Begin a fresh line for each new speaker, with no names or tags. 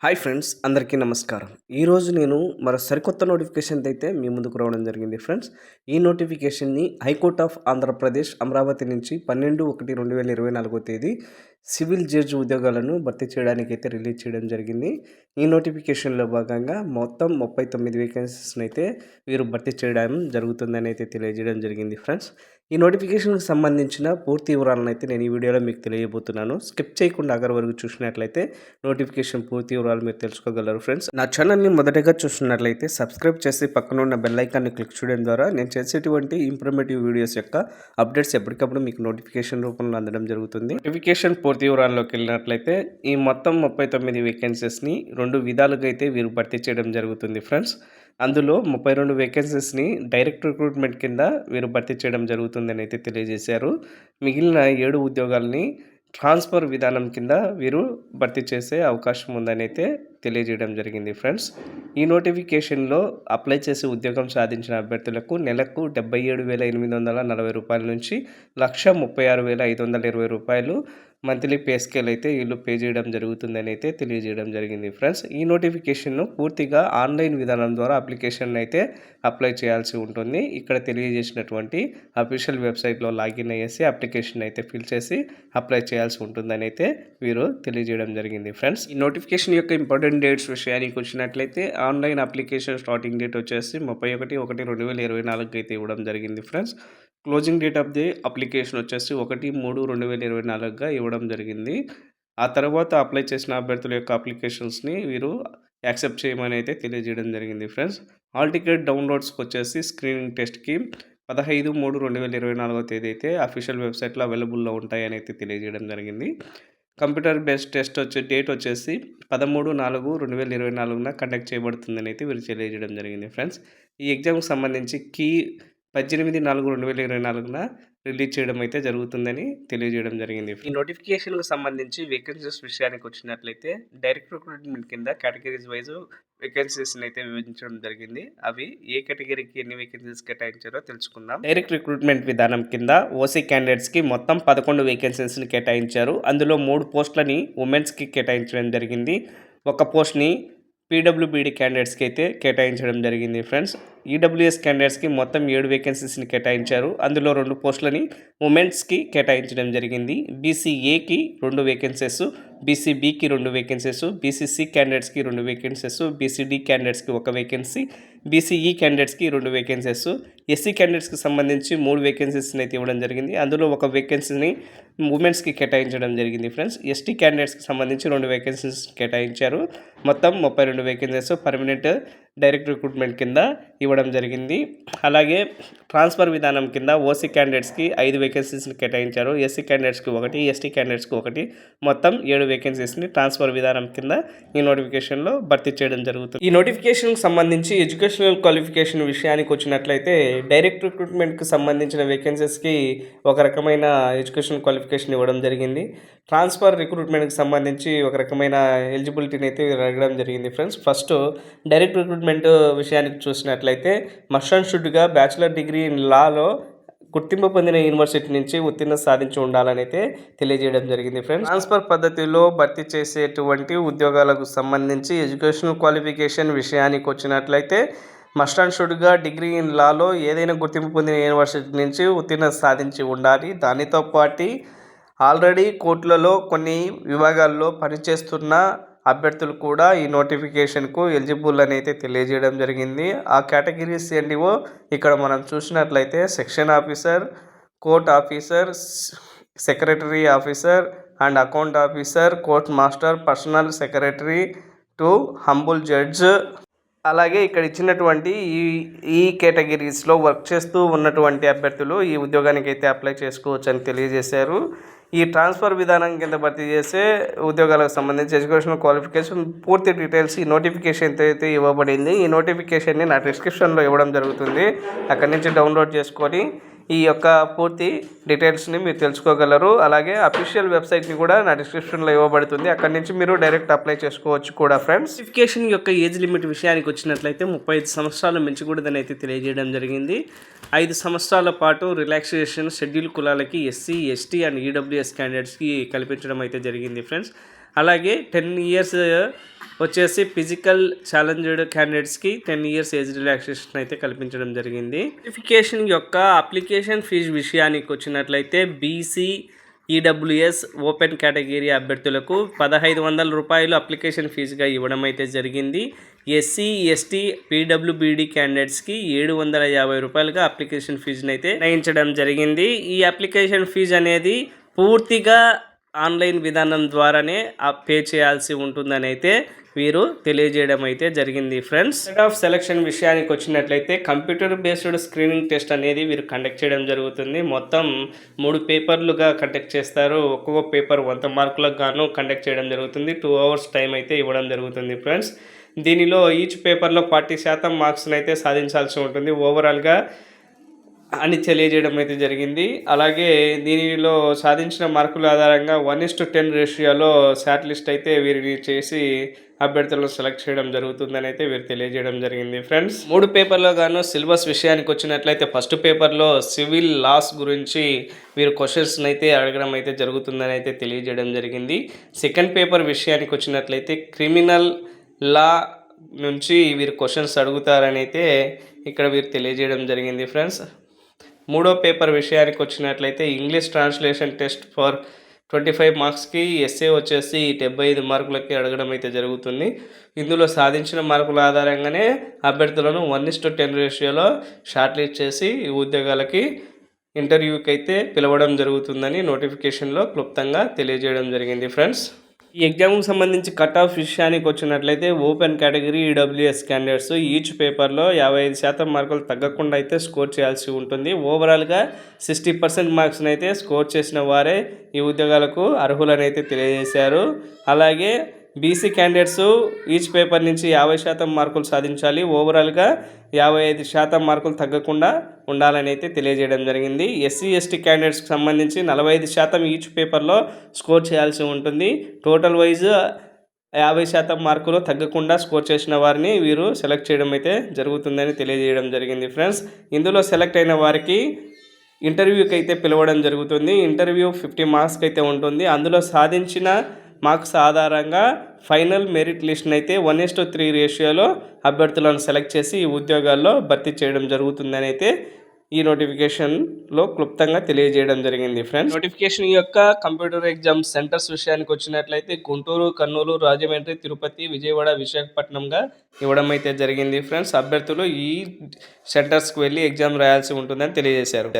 Hi friends, అందరికీ నమస్కారం. ఈరోజు నేను మరో సరికొత్త నోటిఫికేషన్‌తో అయితే మీ ముందుకు రావడం జరిగింది ఫ్రెండ్స్. ఈ నోటిఫికేషన్‌ని హైకోర్ట్ ఆఫ్ ఆంధ్రప్రదేశ్ అమరావతి నుంచి 12/1/2024 తేదీ సివిల్ జడ్జి ఉద్యోగాలను భర్తీ చేయడానికైతే రిలీజ్ చేయడం జరిగింది. ఈ నోటిఫికేషన్‌లో భాగంగా మొత్తం 39 వేకెన్సీస్‌ని అయితే వీరు భర్తీ చేయడం జరుగుతుందని అయితే తెలియజేయడం జరిగింది ఫ్రెండ్స్. ఈ నోటిఫికేషన్‌కి సంబంధించిన పూర్తి వివరాలను అయితే నేను ఈ వీడియోలో మీకు తెలియజేయబోతున్నాను. స్కిప్ చేయకుండా ఆఖరి వరకు చూసినట్లయితే నోటిఫికేషన్ పూర్తి వివరాలు మీరు తెలుసుకోగలరు ఫ్రెండ్స్. నా ఛానల్ని మొదటగా చూస్తున్నట్లయితే సబ్స్క్రైబ్ చేసి పక్కన ఉన్న బెల్ ఐకాన్ని క్లిక్ చేయడం ద్వారా నేను చేసేటువంటి ఇన్ఫర్మేటివ్ వీడియోస్ యొక్క అప్డేట్స్ ఎప్పటికప్పుడు మీకు నోటిఫికేషన్ రూపంలో అందడం జరుగుతుంది. నోటిఫికేషన్ పూర్తి వివరాల్లోకి వెళ్ళినట్లయితే ఈ మొత్తం 39 వేకెన్సీస్ని 2 విధాలుగా అయితే వీరు భర్తీ చేయడం జరుగుతుంది ఫ్రెండ్స్. అందులో 32 వేకెన్సీస్ని డైరెక్ట్ రిక్రూట్మెంట్ కింద వీరు భర్తీ చేయడం జరుగుతుందని అయితే తెలియజేశారు. మిగిలిన 7 ఉద్యోగాల్ని ట్రాన్స్ఫర్ విధానం కింద వీరు భర్తీ చేసే అవకాశం ఉందని అయితే తెలియజేయడం జరిగింది ఫ్రెండ్స్. ఈ నోటిఫికేషన్లో అప్లై చేసి ఉద్యోగం సాధించిన అభ్యర్థులకు నెలకు 77,840 రూపాయల నుంచి 136,520 రూపాయలు మంత్లీ పే స్కేల్ అయితే వీళ్ళు పే చేయడం జరుగుతుందని అయితే తెలియజేయడం జరిగింది ఫ్రెండ్స్. ఈ నోటిఫికేషన్ను పూర్తిగా ఆన్లైన్ విధానం ద్వారా అప్లికేషన్ అయితే అప్లై చేయాల్సి ఉంటుంది. ఇక్కడ తెలియజేసినటువంటి అఫీషియల్ వెబ్సైట్లో లాగిన్ అయ్యేసి అప్లికేషన్ అయితే ఫిల్ చేసి అప్లై చేయాల్సి ఉంటుందని అయితే వీరు తెలియజేయడం జరిగింది ఫ్రెండ్స్. ఈ నోటిఫికేషన్ యొక్క ఇంపార్టెంట్ డేట్స్ విషయానికి వచ్చినట్లయితే ఆన్లైన్ అప్లికేషన్ స్టార్టింగ్ డేట్ వచ్చేసి 31/1/2024 అయితే ఇవ్వడం జరిగింది friends. Closing date of the application వచ్చేసి 1/3/2024గా ఇవ్వడం జరిగింది. ఆ తర్వాత అప్లై చేసిన అభ్యర్థుల యొక్క అప్లికేషన్స్ని వీరు యాక్సెప్ట్ చేయమని అయితే తెలియజేయడం జరిగింది ఫ్రెండ్స్. హాల్ టికెట్ డౌన్లోడ్స్కి వచ్చేసి స్క్రీనింగ్ టెస్ట్కి 15/3/2024 తేదీ అయితే అఫీషియల్ వెబ్సైట్లో అవైలబుల్లో ఉంటాయని అయితే తెలియజేయడం జరిగింది. కంప్యూటర్ బేస్డ్ టెస్ట్ డేట్ వచ్చేసి 13/4/2024 కండక్ట్ చేయబడుతుందని అయితే వీరు తెలియజేయడం జరిగింది ఫ్రెండ్స్. ఈ ఎగ్జామ్కి సంబంధించి కీ 18/4/2024 రిలీజ్ చేయడం అయితే జరుగుతుందని తెలియజేయడం జరిగింది. ఈ నోటిఫికేషన్కు సంబంధించి వేకెన్సీస్ విషయానికి వచ్చినట్లయితే డైరెక్ట్ రిక్రూట్మెంట్ కింద కేటగిరీస్ వైజ్ వేకెన్సీస్ని అయితే విభజించడం జరిగింది. అవి ఏ కేటగిరీకి ఎన్ని వేకెన్సీస్ కేటాయించారో తెలుసుకుందాం. డైరెక్ట్ రిక్రూట్మెంట్ విధానం కింద ఓసీ క్యాండిడేట్స్కి మొత్తం 11 వేకెన్సీస్ని కేటాయించారు. అందులో 3 పోస్టులని ఉమెన్స్కి కేటాయించడం జరిగింది. ఒక పోస్ట్ని పీడబ్ల్యూబీడీ క్యాండిడేట్స్కి అయితే కేటాయించడం జరిగింది ఫ్రెండ్స్. ఈడబ్ల్యూఎస్ క్యాండిడేట్స్కి మొత్తం 7 వేకెన్సీస్ని కేటాయించారు. అందులో 2 పోస్టులని ఉమెన్స్కి కేటాయించడం జరిగింది. బీసీఏకి 2 వేకెన్సీస్, బీసీబీకి 2 వేకెన్సీస్, బీసీసీ క్యాండిడేట్స్కి 2 వేకెన్సీస్, బీసీడీ క్యాండిడేట్స్కి 1 వేకెన్సీ, బీసీఈ క్యాండిడేట్స్కి 2 వేకెన్సీస్, ఎస్సీ క్యాండిడేట్స్కి సంబంధించి 3 వేకెన్సీస్ని అయితే ఇవ్వడం జరిగింది. అందులో 1 వేకెన్సీని ఉమెన్స్కి కేటాయించడం జరిగింది ఫ్రెండ్స్. ఎస్టీ క్యాండిడేట్స్కి సంబంధించి 2 వేకెన్సీస్ కేటాయించారు. మొత్తం 32 వేకెన్సీస్ పర్మనెంట్ డైరెక్ట్ రిక్రూట్మెంట్ కింద ఇవ్వడం జరిగింది. అలాగే ట్రాన్స్ఫర్ విధానం కింద ఓసీ క్యాండిడేట్స్కి 5 వేకెన్సీస్ని కేటాయించారు. ఎస్సీ క్యాండిడేట్స్కి 1, ఎస్టీ క్యాండిడేట్స్కి 1, మొత్తం 7 వేకెన్సీస్ని ట్రాన్స్ఫర్ విధానం కింద ఈ నోటిఫికేషన్లో భర్తీ చేయడం జరుగుతుంది. ఈ నోటిఫికేషన్కి సంబంధించి ఎడ్యుకేషనల్ క్వాలిఫికేషన్ విషయానికి వచ్చినట్లయితే డైరెక్ట్ రిక్రూట్మెంట్కి సంబంధించిన వేకెన్సీస్కి ఒక రకమైన ఎడ్యుకేషనల్ క్వాలిఫికేషన్ ఇవ్వడం జరిగింది. ట్రాన్స్ఫర్ రిక్రూట్మెంట్కి సంబంధించి ఒక రకమైన ఎలిజిబిలిటీని అయితే అడగడం జరిగింది ఫ్రెండ్స్. ఫస్ట్ డైరెక్ట్ రిక్రూట్మెంట్ విషయానికి చూసినట్లయితే మస్ట్ అండ్ షుడ్గా బ్యాచిలర్ డిగ్రీ ఇన్ లాలో గుర్తింపు పొందిన యూనివర్సిటీ నుంచి ఉత్తీర్ణత సాధించి ఉండాలని అయితే తెలియజేయడం జరిగింది ఫ్రెండ్స్. ట్రాన్స్ఫర్ పద్ధతిలో భర్తీ చేసేటువంటి ఉద్యోగాలకు సంబంధించి ఎడ్యుకేషనల్ క్వాలిఫికేషన్ విషయానికి వచ్చినట్లయితే మస్ట్ అండ్ షుడ్గా డిగ్రీ ఇన్ లాలో ఏదైనా గుర్తింపు పొందిన యూనివర్సిటీ నుంచి ఉత్తీర్ణత సాధించి ఉండాలి. దానితో పాటు ఆల్రెడీ కోర్టులలో కొన్ని విభాగాల్లో పనిచేస్తున్న అభ్యర్థులు కూడా ఈ నోటిఫికేషన్కు ఎలిజిబుల్ అని అయితే తెలియజేయడం జరిగింది. ఆ కేటగిరీస్ ఏంటివో ఇక్కడ మనం చూసినట్లయితే section officer, court officer, secretary officer and account officer, court master, personal secretary to humble judge. అలాగే ఇక్కడ ఇచ్చినటువంటి ఈ కేటగిరీస్లో వర్క్ చేస్తూ ఉన్నటువంటి అభ్యర్థులు ఈ ఉద్యోగానికి అయితే అప్లై చేసుకోవచ్చు అని తెలియజేశారు. ఈ ట్రాన్స్ఫర్ విధానం కింద భర్తీ చేసే ఉద్యోగాలకు సంబంధించి ఎడ్యుకేషనల్ క్వాలిఫికేషన్ పూర్తి డీటెయిల్స్ ఈ నోటిఫికేషన్ అయితే ఇవ్వబడింది. ఈ నోటిఫికేషన్ని నా డిస్క్రిప్షన్లో ఇవ్వడం జరుగుతుంది. అక్కడి నుంచి డౌన్లోడ్ చేసుకొని ఈ యొక్క పూర్తి డీటెయిల్స్ని మీరు తెలుసుకోగలరు. అలాగే అఫీషియల్ వెబ్సైట్ని కూడా నా డిస్క్రిప్షన్లో ఇవ్వబడుతుంది. అక్కడి నుంచి మీరు డైరెక్ట్ అప్లై చేసుకోవచ్చు కూడా ఫ్రెండ్స్. నోటిఫికేషన్ యొక్క ఏజ్ లిమిట్ విషయానికి వచ్చినట్లయితే 35 సంవత్సరాలు మించకూడదని అయితే తెలియజేయడం జరిగింది. 5 సంవత్సరాల పాటు రిలాక్సేషన్ షెడ్యూల్ కులాలకి ఎస్సీ, ఎస్టీ అండ్ ఈడబ్ల్యూఎస్ క్యాండిడేట్స్కి కల్పించడం అయితే జరిగింది ఫ్రెండ్స్. అలాగే 10 ఇయర్స్ వచ్చేసి ఫిజికల్ ఛాలెంజ్డ్ క్యాండిడేట్స్కి 10 ఇయర్స్ ఏజ్ రిలాక్సేషన్ అయితే కల్పించడం జరిగింది. నోటిఫికేషన్ యొక్క అప్లికేషన్ ఫీజు విషయానికి వచ్చినట్లయితే బీసీ ఈడబ్ల్యూఎస్ ఓపెన్ కేటగిరీ అభ్యర్థులకు 1500 రూపాయలు అప్లికేషన్ ఫీజుగా ఇవ్వడం అయితే జరిగింది. ఎస్సీ ఎస్టీ పీడబ్ల్యూబీడీ క్యాండిడేట్స్కి 750 రూపాయలుగా అప్లికేషన్ ఫీజుని అయితే నిర్ణయించడం జరిగింది. ఈ అప్లికేషన్ ఫీజు అనేది పూర్తిగా ఆన్లైన్ విధానం ద్వారానే పే చేయాల్సి ఉంటుందని అయితే వీరు తెలియజేయడం అయితే జరిగింది. ఫ్రెండ్స్, మెథడ్ ఆఫ్ సెలక్షన్ విషయానికి వచ్చినట్లయితే కంప్యూటర్ బేస్డ్ స్క్రీనింగ్ టెస్ట్ అనేది వీరు కండక్ట్ చేయడం జరుగుతుంది. మొత్తం 3 పేపర్లుగా కండక్ట్ చేస్తారు. ఒక్కొక్క పేపర్ 100 మార్కులకు గాను కండక్ట్ చేయడం జరుగుతుంది. 2 అవర్స్ టైం అయితే ఇవ్వడం జరుగుతుంది. ఫ్రెండ్స్, దీనిలో ఈచ్ పేపర్లో 40% మార్క్స్ని అయితే సాధించాల్సి ఉంటుంది ఓవరాల్గా అని తెలియజేయడం అయితే జరిగింది. అలాగే దీనిలో సాధించిన మార్కుల ఆధారంగా 1:10 రేషియోలో షార్ట్ లిస్ట్ అయితే వీరిని చేసి అభ్యర్థులను సెలెక్ట్ చేయడం జరుగుతుందని అయితే వీరు తెలియజేయడం జరిగింది. ఫ్రెండ్స్, 3 పేపర్లో గాను సిలబస్ విషయానికి వచ్చినట్లయితే ఫస్ట్ పేపర్లో సివిల్ లాస్ గురించి వీరు క్వశ్చన్స్ని అయితే అడగడం అయితే జరుగుతుందని అయితే తెలియజేయడం జరిగింది. సెకండ్ పేపర్ విషయానికి వచ్చినట్లయితే క్రిమినల్ లా నుంచి వీరు క్వశ్చన్స్ అడుగుతారని అయితే ఇక్కడ వీరు తెలియజేయడం జరిగింది. ఫ్రెండ్స్, 3వ పేపర్ విషయానికి వచ్చినట్లయితే ఇంగ్లీష్ ట్రాన్స్లేషన్ టెస్ట్ ఫర్ 25 మార్క్స్కి, ఎస్ఏ వచ్చేసి 75 మార్కులకి అడగడం అయితే జరుగుతుంది. ఇందులో సాధించిన మార్కుల ఆధారంగానే అభ్యర్థులను 1:10 రేషియోలో షార్ట్ లిస్ట్ చేసి ఈ ఉద్యోగాలకి ఇంటర్వ్యూకి అయితే పిలవడం జరుగుతుందని నోటిఫికేషన్లో క్లుప్తంగా తెలియజేయడం జరిగింది. ఫ్రెండ్స్, ఈ ఎగ్జామ్కి సంబంధించి కట్ ఆఫ్ విషయానికి వచ్చినట్లయితే open category EWS candidates each పేపర్లో 55% మార్కులు తగ్గకుండా అయితే స్కోర్ చేయాల్సి ఉంటుంది. ఓవరాల్గా 60% మార్క్స్ని అయితే స్కోర్ చేసిన వారే ఈ ఉద్యోగాలకు అర్హులని అయితే తెలియజేశారు. అలాగే బీసీ క్యాండిడేట్స్ ఈచ్ పేపర్ నుంచి 50% మార్కులు సాధించాలి. ఓవరాల్గా 55% మార్కులు తగ్గకుండా ఉండాలని అయితే తెలియజేయడం జరిగింది. ఎస్సీ ఎస్టీ క్యాండిడేట్స్కి సంబంధించి 45% ఈచ్ పేపర్లో స్కోర్ చేయాల్సి ఉంటుంది. టోటల్ వైజ్ 50% మార్కులు తగ్గకుండా స్కోర్ చేసిన వారిని వీరు సెలెక్ట్ చేయడం అయితే జరుగుతుందని తెలియజేయడం జరిగింది. ఫ్రెండ్స్, ఇందులో సెలెక్ట్ అయిన వారికి ఇంటర్వ్యూకి అయితే పిలవడం జరుగుతుంది. ఇంటర్వ్యూ 50 మార్క్స్కి అయితే ఉంటుంది. అందులో సాధించిన మార్క్స్ ఆధారంగా ఫైనల్ మెరిట్ లిస్ట్ని అయితే 1:3 రేషియోలో అభ్యర్థులను సెలెక్ట్ చేసి ఈ ఉద్యోగాల్లో భర్తీ చేయడం జరుగుతుందని అయితే ఈ నోటిఫికేషన్లో క్లుప్తంగా తెలియజేయడం జరిగింది. ఫ్రెండ్స్, నోటిఫికేషన్ యొక్క కంప్యూటర్ ఎగ్జామ్ సెంటర్స్ విషయానికి వచ్చినట్లయితే గుంటూరు, కర్నూలు, రాజమండ్రి, తిరుపతి, విజయవాడ, విశాఖపట్నంగా ఇవ్వడం అయితే జరిగింది. ఫ్రెండ్స్, అభ్యర్థులు ఈ సెంటర్స్కి వెళ్ళి ఎగ్జామ్ రాయాల్సి ఉంటుందని తెలియజేశారు.